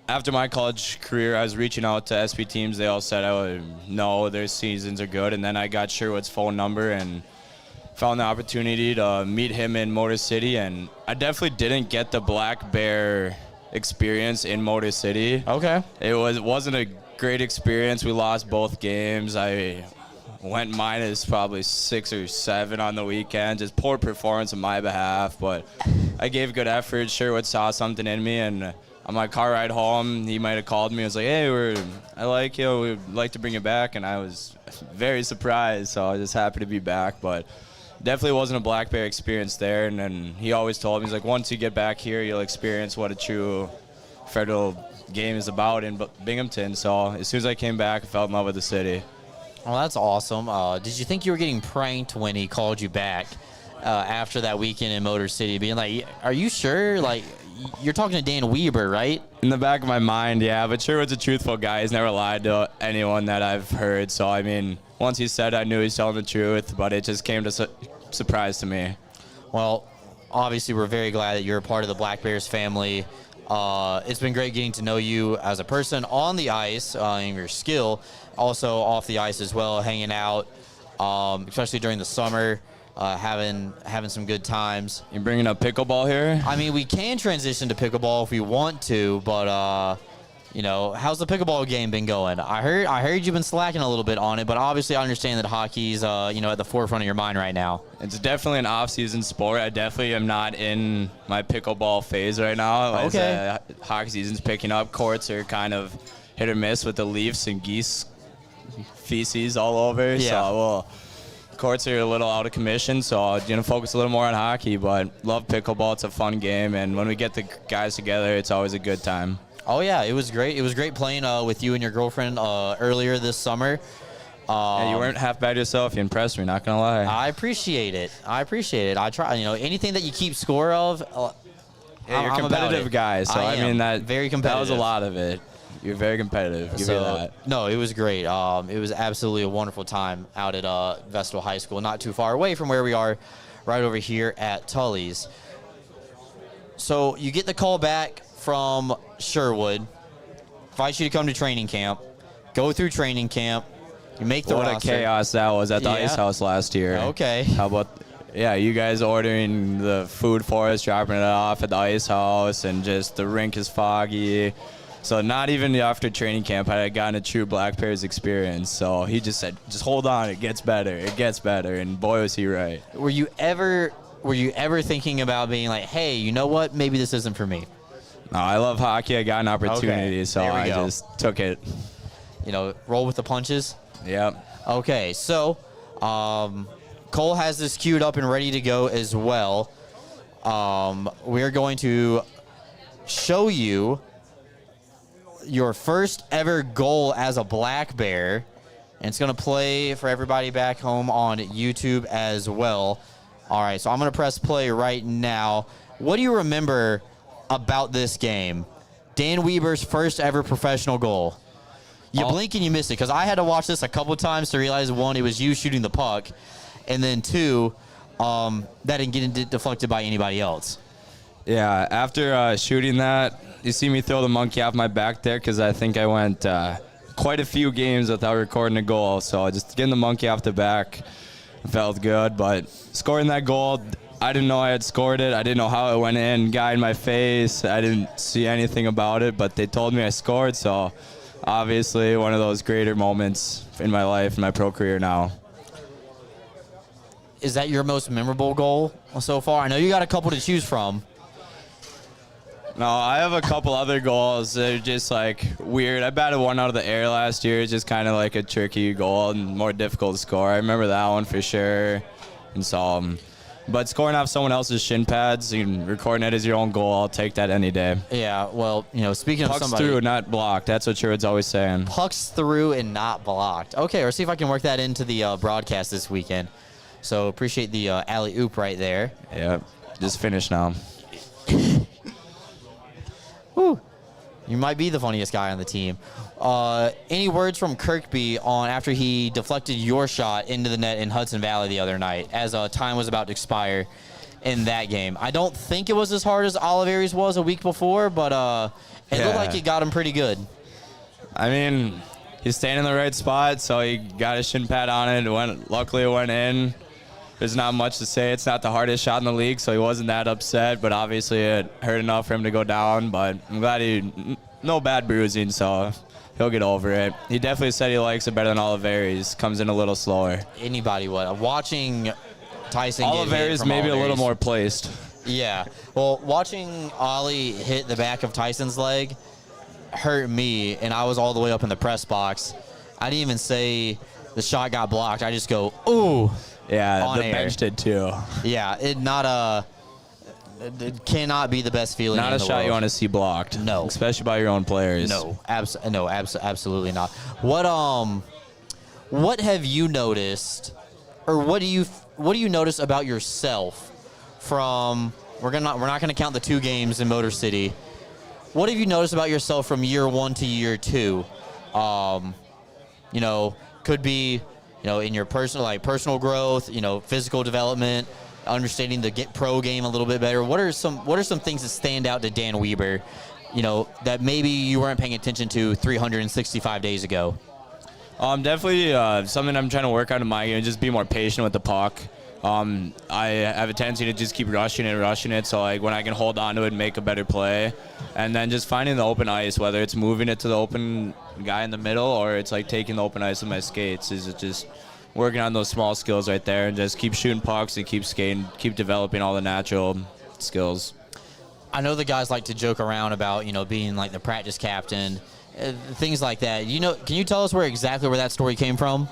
after my college career, I was reaching out to SP teams. They all said, no, their seasons are good, and then I got Sherwood's phone number and found the opportunity to meet him in Motor City, and I definitely didn't get the Black Bear experience in Motor City. Okay. It wasn't a great experience. We lost both games. I went minus probably 6 or 7 on the weekend. Just poor performance on my behalf, but I gave good effort. Sherwood saw something in me, and on my car ride home, he might have called me. I was like, hey, I like you. We'd like to bring you back, and I was very surprised, so I was just happy to be back, but definitely wasn't a Black Bear experience there. And then he always told me, he's like, once you get back here, you'll experience what a true Federal game is about in Binghamton. So as soon as I came back, I fell in love with the city. Well, that's awesome. Did you think you were getting pranked when he called you back after that weekend in Motor City, being like, are you sure? Like, you're talking to Dan Weber, right? In the back of my mind, yeah, but Sherwood's a truthful guy. He's never lied to anyone that I've heard. So, I mean, once he said, I knew he's telling the truth, but it just came to surprise to me. Well, obviously, we're very glad that you're a part of the Black Bears family. It's been great getting to know you as a person on the ice and your skill, also off the ice as well, hanging out, especially during the summer, having some good times. You bringing up pickleball here? I mean, we can transition to pickleball if we want to, but you know, how's the pickleball game been going? I heard you've been slacking a little bit on it, but obviously I understand that hockey's you know, at the forefront of your mind right now. It's definitely an off-season sport. I definitely am not in my pickleball phase right now. Okay. As, hockey season's picking up. Courts are kind of hit or miss with the Leafs and geese feces all over. Yeah. So, well, courts are a little out of commission, so I'm going to focus a little more on hockey, but love pickleball. It's a fun game, and when we get the guys together, it's always a good time. Oh, yeah, it was great. It was great playing with you and your girlfriend earlier this summer. Yeah, you weren't half bad yourself. You impressed me, not going to lie. I appreciate it. I try, you know, anything that you keep score of, Yeah, you're a I'm about competitive it. guy, so I am mean that very that was competitive. a lot of it. You're very competitive. Give me that. No, it was great. It was absolutely a wonderful time out at Vestal High School, not too far away from where we are, right over here at Tully's. So you get the call back from Sherwood, invites you to come to training camp, go through training camp, you make the What roster. a chaos that was at the Yeah. Ice House last year. Okay. How about, yeah, you guys ordering the food for us, dropping it off at the Ice House, and just the rink is foggy. So not even after training camp had I gotten a true Black Bears experience. So he just said, just hold on, it gets better, and boy was he right. Were you ever thinking about being like, hey, you know what? Maybe this isn't for me. No, I love hockey. I got an opportunity, Okay, so there we I go. just took it. You know, roll with the punches. Yep. Okay, so Cole has this queued up and ready to go as well. We're going to show you your first ever goal as a Black Bear, and it's going to play for everybody back home on YouTube as well. All right, so I'm going to press play right now. What do you remember about this game? Dan Weber's first ever professional goal. You blink and you miss it, because I had to watch this a couple times to realize, one, it was you shooting the puck, and then two, that didn't get deflected by anybody else. Yeah, after shooting that, you see me throw the monkey off my back there because I think I went quite a few games without recording a goal. So just getting the monkey off the back felt good. But scoring that goal, I didn't know I had scored it. I didn't know how it went in. Guy in my face. I didn't see anything about it, but they told me I scored. So obviously one of those greater moments in my life, in my pro career now. Is that your most memorable goal so far? I know you got a couple to choose from. No, I have a couple other goals that are just like weird. I batted one out of the air last year. It's just kind of like a tricky goal and more difficult to score. I remember that one for sure. And so, but scoring off someone else's shin pads and recording it as your own goal, I'll take that any day. Yeah, well, you know, speaking of Pucks somebody. through, not blocked. That's what Sherwood's always saying. Pucks through and not blocked. Okay, or see if I can work that into the broadcast this weekend. So appreciate the alley-oop right there. Yep. Just finished now. Woo. You might be the funniest guy on the team. Any words from Kirkby on after he deflected your shot into the net in Hudson Valley the other night as time was about to expire in that game? I don't think it was as hard as Olivieri's was a week before, but it looked like it got him pretty good. I mean, he's staying in the right spot, so he got his shin pad on it. Luckily, it went in. There's not much to say. It's not the hardest shot in the league, so he wasn't that upset, but obviously it hurt enough for him to go down. But I'm glad no bad bruising, so he'll get over it. He definitely said he likes it better than Olivieri's. Comes in a little slower. Anybody would. Watching Tyson get hit Olivieri's from maybe a little Olivieri's. more placed. Yeah. Well, watching Ollie hit the back of Tyson's leg hurt me, and I was all the way up in the press box. I didn't even say the shot got blocked. I just go, ooh. Yeah, On the air. bench did too. Yeah, it not It cannot be the best feeling Not in a the shot world. you want to see blocked. No. Especially by your own players. No, absolutely not. What have you noticed, or what do you notice about yourself from? We're not gonna count the 2 games in Motor City. What have you noticed about yourself from year 1 to year 2? Could be, in your personal growth, physical development, understanding the pro game a little bit better. What are some things that stand out to Dan Weber, that maybe you weren't paying attention to 365 days ago? Definitely something I'm trying to work on in my game, just be more patient with the puck. I have a tendency to just keep rushing it, so like when I can hold on to it and make a better play. And then just finding the open ice, whether it's moving it to the open guy in the middle or it's like taking the open ice with my skates, is it just working on those small skills right there and just keep shooting pucks and keep skating, keep developing all the natural skills. I know the guys like to joke around about, being like the practice captain, things like that. Can you tell us exactly where that story came from?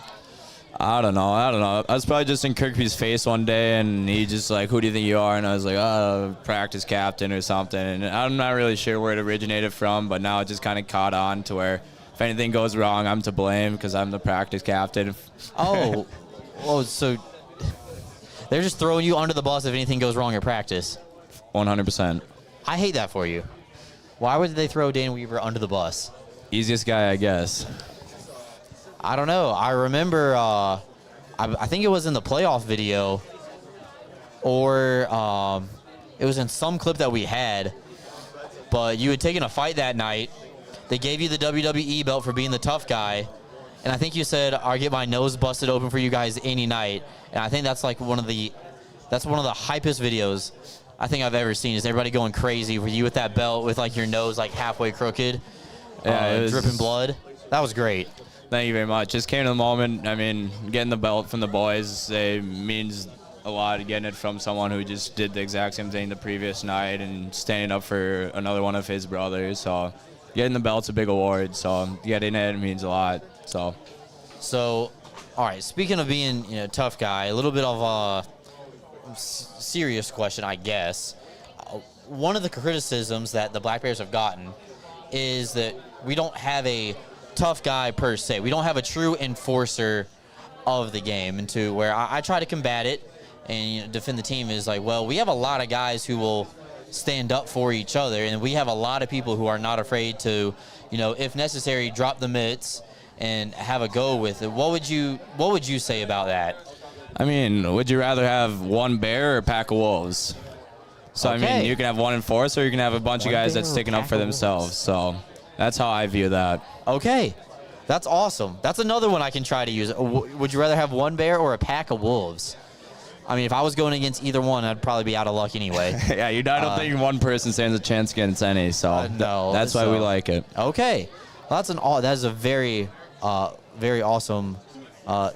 I don't know. I was probably just in Kirkby's face one day, and he just like, who do you think you are? And I was like, practice captain or something. And I'm not really sure where it originated from, but now it just kind of caught on to where if anything goes wrong, I'm to blame because I'm the practice captain. Oh, so they're just throwing you under the bus if anything goes wrong in practice. 100%. I hate that for you. Why would they throw Dan Weaver under the bus? Easiest guy, I guess. I don't know. I remember, I think it was in the playoff video, or it was in some clip that we had, but you had taken a fight that night. They gave you the WWE belt for being the tough guy, and I think you said, "I'll get my nose busted open for you guys any night." And I think that's like one of the hypest videos I think I've ever seen. Is everybody going crazy for you with that belt with like your nose like halfway crooked, dripping blood? That was great. Thank you very much. Just came to the moment. I mean, getting the belt from the boys, it means a lot. Getting it from someone who just did the exact same thing the previous night and standing up for another one of his brothers. So getting the belt's a big award. So getting it means a lot. So all right. Speaking of being tough guy, a little bit of a serious question, I guess. One of the criticisms that the Black Bears have gotten is that we don't have a tough guy per se. We don't have a true enforcer of the game, and to where I try to combat it and defend the team is like, well, we have a lot of guys who will stand up for each other, and we have a lot of people who are not afraid to, if necessary, drop the mitts and have a go with it. What would you say about that? I mean, would you rather have one bear or a pack of wolves? So Okay. I mean, you can have one enforcer, or you can have a bunch of guys that's sticking up for themselves. So that's how I view that. Okay, that's awesome. That's another one I can try to use. Would you rather have one bear or a pack of wolves? I mean, if I was going against either one, I'd probably be out of luck anyway. Yeah, I don't think one person stands a chance against any. So no, that's why we like it. Okay, well, that is a very, very awesome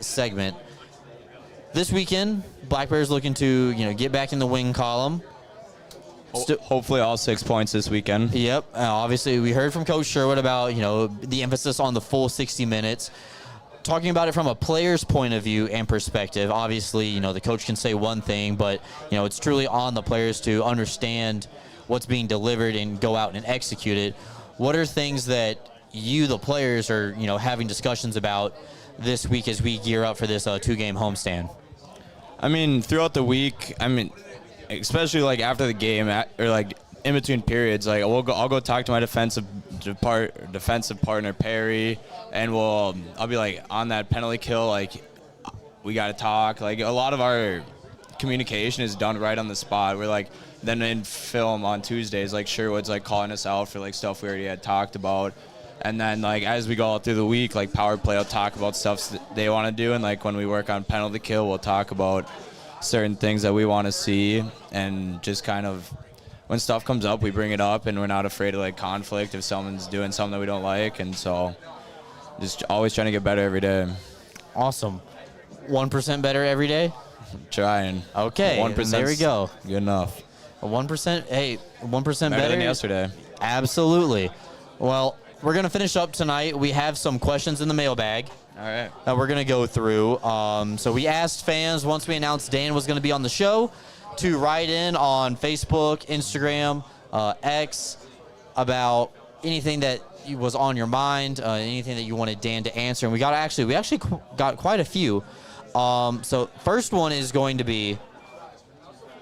segment. This weekend, Black Bears looking to get back in the win column. Hopefully all 6 points this weekend. Yep. Obviously, we heard from Coach Sherwood about the emphasis on the full 60 minutes. Talking about it from a player's point of view and perspective, obviously, the coach can say one thing, but it's truly on the players to understand what's being delivered and go out and execute it. What are things that you, the players, are having discussions about this week as we gear up for this 2-game homestand? I mean, throughout the week, especially like after the game or like in between periods, like I'll go talk to my defensive partner Perry, and I'll be like on that penalty kill, like we got to talk. Like a lot of our communication is done right on the spot. We're like then in film on Tuesdays, like Sherwood's like calling us out for like stuff we already had talked about. And then, like, as we go out through the week, like, power play will talk about stuff they want to do. And, like, when we work on penalty kill, we'll talk about certain things that we want to see. And just kind of, when stuff comes up, we bring it up. And we're not afraid of, like, conflict if someone's doing something that we don't like. And so, just always trying to get better every day. Awesome. 1% better every day? Trying. Okay. 1%. There we go. Good enough. 1%? Hey, 1% Better than yesterday. Absolutely. Well, we're going to finish up tonight. We have some questions in the mailbag. All right. That we're going to go through. So we asked fans once we announced Dan was going to be on the show, to write in on Facebook, Instagram, X about anything that was on your mind, anything that you wanted Dan to answer. And we actually got quite a few. So first one is going to be,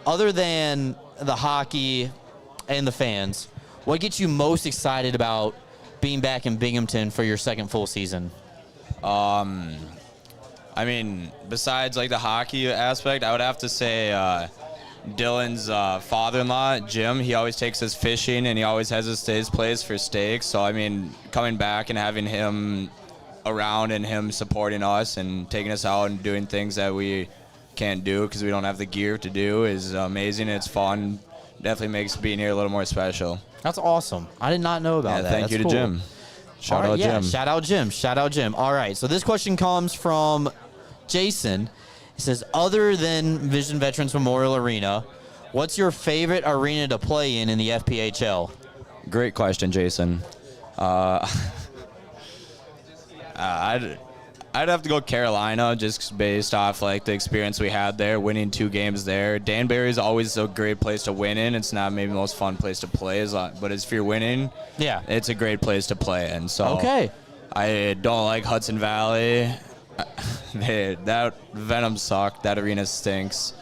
other than the hockey and the fans, what gets you most excited about being back in Binghamton for your second full season? I mean, besides like the hockey aspect, I would have to say Dylan's father-in-law, Jim. He always takes us fishing, and he always has us to his place for steaks. So I mean, coming back and having him around and him supporting us and taking us out and doing things that we can't do because we don't have the gear to do is amazing. It's fun. Definitely makes being here a little more special. That's awesome. I did not know about that. Thank you to cool. Jim. Shout out Jim. Shout out Jim. Shout out Jim. All right. So this question comes from Jason. He says, other than Vision Veterans Memorial Arena, what's your favorite arena to play in the FPHL? Great question, Jason. I'd have to go Carolina just based off like the experience we had there, winning 2 games there. Danbury is always a great place to win in. It's not maybe the most fun place to play, but if you're winning, yeah, it's a great place to play in. So okay. I don't like Hudson Valley. That Venom sucked. That arena stinks.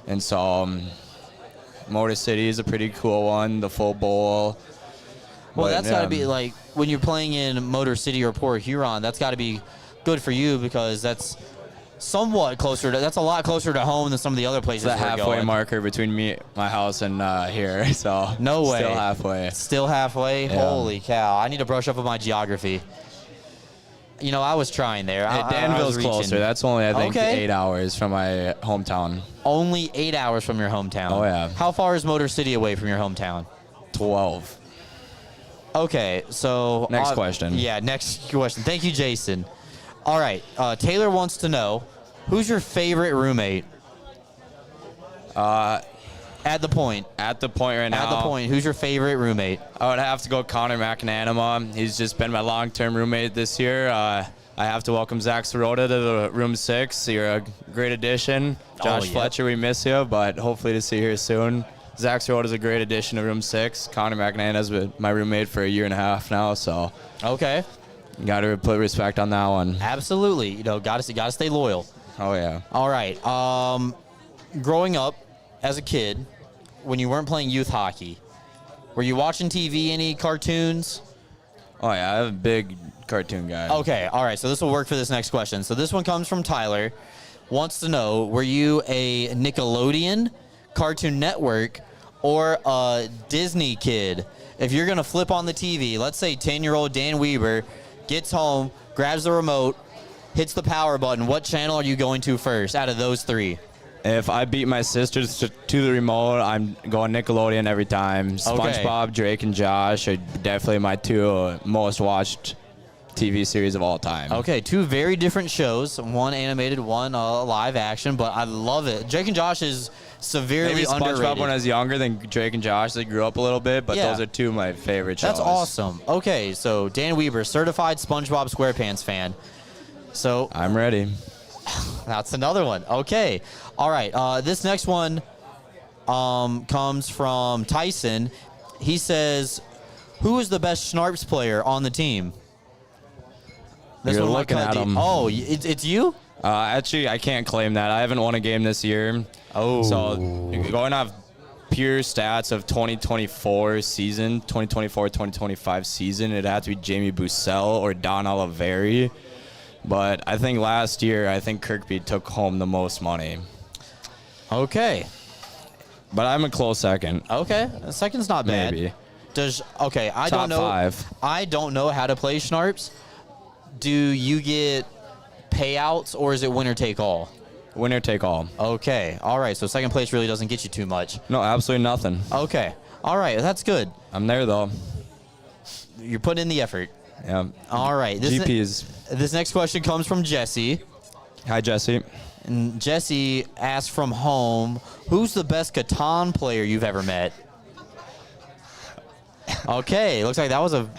And so Motor City is a pretty cool one, the full bowl. Well, But, that's got to be like when you're playing in Motor City or Port Huron, that's got to be good for you because that's somewhat closer to, that's a lot closer to home than some of the other places the we're halfway going. marker between my house and here. So No way. Still halfway. Still halfway? Yeah. Holy cow. I need to brush up on my geography. You know, I was trying there. I was Danville's reaching. closer. That's only, I think, Okay. 8 hours from my hometown. Only 8 hours from your hometown. Oh, yeah. How far is Motor City away from your hometown? 12. Okay, so... Next question. Yeah, next question. Thank you, Jason. All right, Taylor wants to know, who's your favorite roommate? At the point. At the point right now. At the point, who's your favorite roommate? I would have to go Connor McAnanima. He's just been my long-term roommate this year. I have to welcome Zach Sirota to the room 6. You're a great addition. Josh yeah. Fletcher, we miss you, but hopefully to see you here soon. Zach Sirota is a great addition to room 6. Connor McAnanima has been my roommate for a year and a half now, so Okay. got to put respect on that one. Absolutely. You know, gotta stay loyal. Oh, yeah. All right. Growing up as a kid, when you weren't playing youth hockey, were you watching TV, any cartoons? Oh, yeah, I'm a big cartoon guy. Okay. All right. So this will work for this next question. So this one comes from Tyler. Wants to know, were you a Nickelodeon, Cartoon Network, or a Disney kid? If you're going to flip on the TV, let's say 10-year-old Dan Weber gets home, grabs the remote, hits the power button, what channel are you going to first out of those 3? If I beat my sisters to the remote, I'm going Nickelodeon every time. SpongeBob, Drake, and Josh are definitely my 2 most watched TV series of all time. Okay, 2 very different shows. One animated, one live action, but I love it. Drake and Josh is severely Maybe SpongeBob underrated. when I was younger than Drake and Josh. They grew up a little bit, but Yeah. those are 2 of my favorite shows. That's awesome. Okay, so Dan Weber, certified SpongeBob SquarePants fan. So I'm ready. that's another one. Okay. All right. This next one comes from Tyson. He says, who is the best Schnarps player on the team? This You're one might looking cut at deep. him. Oh, it's you? Actually, I can't claim that. I haven't won a game this year. Oh. So going off pure stats of 2024 season, 2024-2025 season, it'd have to be Jamie Bussell or Don Oliveri. But I think last year, I think Kirkby took home the most money. Okay. But I'm a close second. Okay. A second's not bad. Maybe. I Top don't know. 5. I don't know how to play Schnarps. Do you get payouts or is it winner take all? Winner take all. Okay. All right. So second place really doesn't get you too much. No, absolutely nothing. Okay. All right. That's good. I'm there, though. You're putting in the effort. Yeah. All right. GPs. This next question comes from Jesse. Hi, Jesse. And Jesse asked from home, who's the best Catan player you've ever met? Okay. Looks like that was a big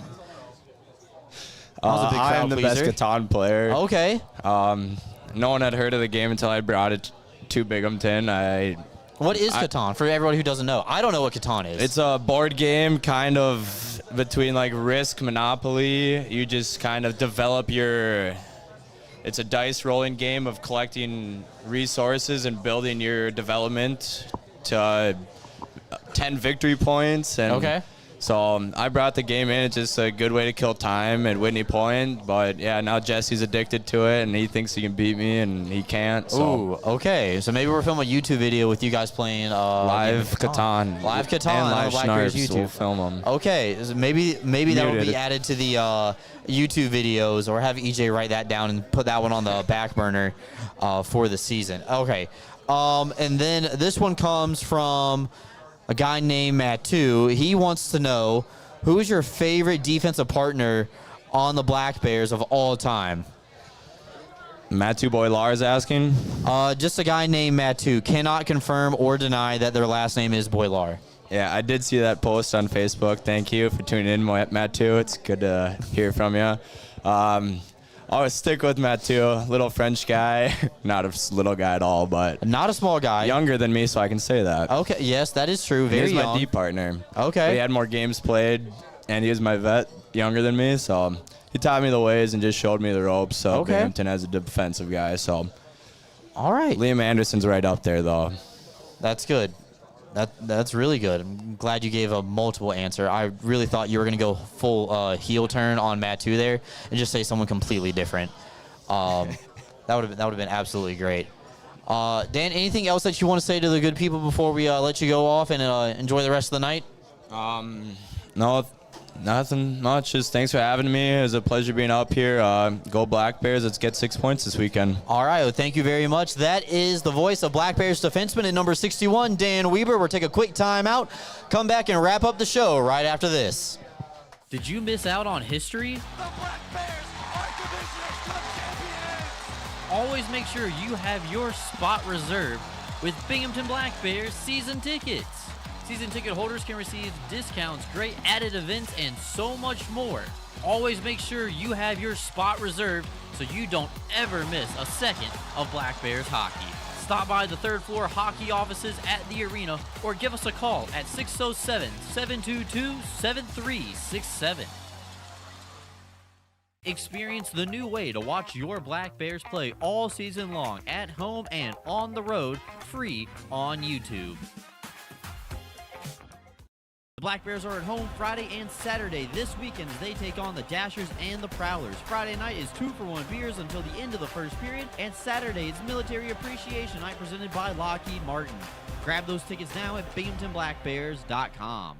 I crowd am the best pleaser. Catan player. Okay. No one had heard of the game until I brought it to Binghamton. I What is Catan for everybody who doesn't know? I don't know what Catan is. It's a board game kind of between like Risk, Monopoly. You just kind of develop your. It's a dice rolling game of collecting resources and building your development to 10 victory points. And Okay. So I brought the game in. It's just a good way to kill time at Whitney Point. But yeah, now Jesse's addicted to it, and he thinks he can beat me, and he can't. So. Ooh, okay. So maybe we'll film a YouTube video with you guys playing Live Catan. Live Catan and on live Black Bears Schnarps. YouTube. We'll film them. Okay, so maybe that will be Muted. added to the YouTube videos, or have EJ write that down and put that one on the back burner for the season. Okay, and then this one comes from a guy named Mattu. He wants to know, who is your favorite defensive partner on the Black Bears of all time? Matthew Boylar is asking. Just a guy named Mattu. Cannot confirm or deny that their last name is Boylar. Yeah, I did see that post on Facebook. Thank you for tuning in, Matthew. It's good to hear from you. I'll stick with Matthew, little French guy. Not a little guy at all, but Not a small guy. younger than me, so I can say that. Okay, yes, that is true. Very He's my young. D partner. Okay. But he had more games played, and he was my vet, younger than me, so he taught me the ways and just showed me the ropes. So Okay. Binghamton as a defensive guy. So All right. Liam Anderson's right up there, though. That's good. That's really good. I'm glad you gave a multiple answer. I really thought you were going to go full heel turn on Mattu there and just say someone completely different. That would have been absolutely great. Dan, anything else that you want to say to the good people before we let you go off and enjoy the rest of the night? No, nothing much. Just thanks for having me. It was a pleasure being up here. Go Black Bears. Let's get 6 points this weekend. All right. Well, thank you very much. That is the voice of Black Bears defenseman at number 61, Dan Weber. We'll take a quick time out, come back and wrap up the show right after this. Did you miss out on history? The Black Bears are Divisional Cup champions! Always make sure you have your spot reserved with Binghamton Black Bears season tickets. Season ticket holders can receive discounts, great added events, and so much more. Always make sure you have your spot reserved so you don't ever miss a second of Black Bears hockey. Stop by the third floor hockey offices at the arena or give us a call at 607-722-7367. Experience the new way to watch your Black Bears play all season long at home and on the road, free on YouTube. The Black Bears are at home Friday and Saturday. This weekend as they take on the Dashers and the Prowlers. Friday night is 2-for-1 beers until the end of the first period, and Saturday is Military Appreciation Night presented by Lockheed Martin. Grab those tickets now at BinghamtonBlackBears.com.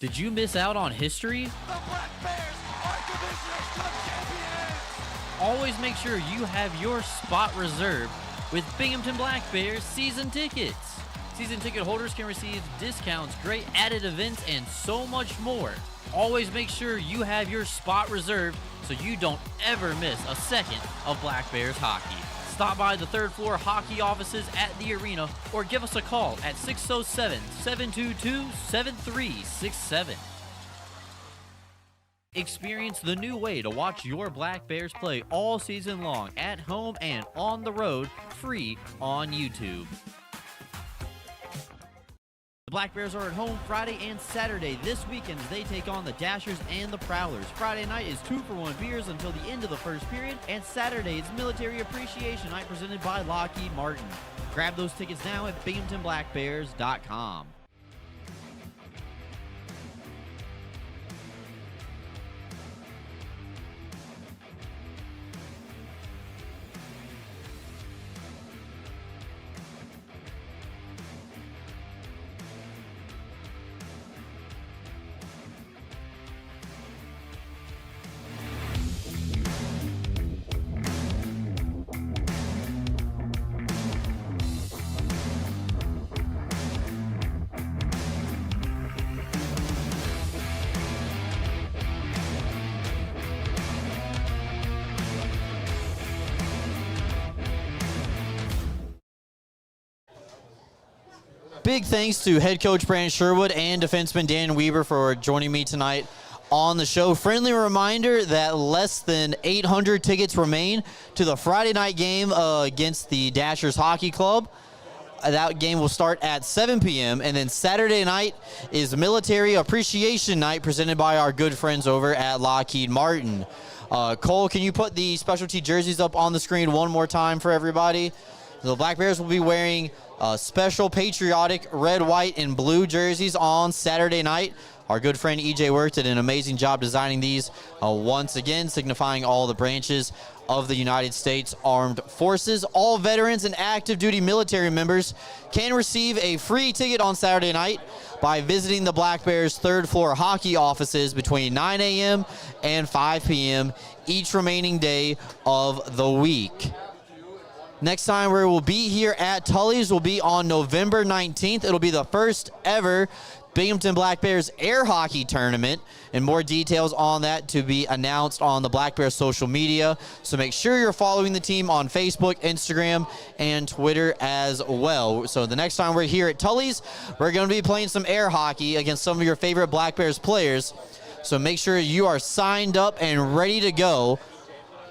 Did you miss out on history? The Black Bears are Divisional Cup champions! Always make sure you have your spot reserved with Binghamton Black Bears season tickets. Season ticket holders can receive discounts, great added events, and so much more. Always make sure you have your spot reserved so you don't ever miss a second of Black Bears hockey. Stop by the third floor hockey offices at the arena or give us a call at 607-722-7367. Experience the new way to watch your Black Bears play all season long at home and on the road, free on YouTube. The Black Bears are at home Friday and Saturday. This weekend they take on the Dashers and the Prowlers. Friday night is 2-for-1 beers until the end of the first period, and Saturday is Military Appreciation Night presented by Lockheed Martin. Grab those tickets now at BinghamtonBlackBears.com. Big thanks to head coach Brant Sherwood and defenseman Dan Weber for joining me tonight on the show. Friendly reminder that less than 800 tickets remain to the Friday night game against the Dashers Hockey Club. That game will start at 7 p.m. And then Saturday night is Military Appreciation Night presented by our good friends over at Lockheed Martin. Cole, can you put the specialty jerseys up on the screen one more time for everybody? The Black Bears will be wearing special patriotic red, white, and blue jerseys on Saturday night. Our good friend EJ Worth did an amazing job designing these once again, signifying all the branches of the United States Armed Forces. All veterans and active duty military members can receive a free ticket on Saturday night by visiting the Black Bears third floor hockey offices between 9 a.m. and 5 p.m. each remaining day of the week. Next time we will be here at Tully's will be on November 19th. It'll be the first ever Binghamton Black Bears air hockey tournament, and more details on that to be announced on the Black Bears social media. So make sure you're following the team on Facebook, Instagram, and Twitter as well. So the next time we're here at Tully's, we're going to be playing some air hockey against some of your favorite Black Bears players. So make sure you are signed up and ready to go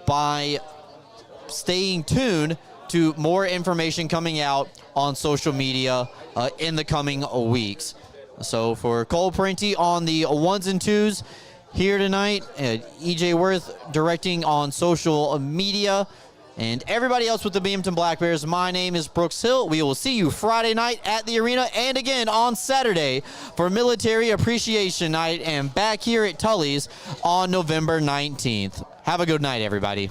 by staying tuned to more information coming out on social media in the coming weeks. So for Cole Parenti on the ones and twos here tonight, EJ Worth directing on social media, and everybody else with the Binghamton Black Bears, my name is Brooks Hill. We will see you Friday night at the arena and again on Saturday for Military Appreciation Night and back here at Tully's on November 19th. Have a good night, everybody.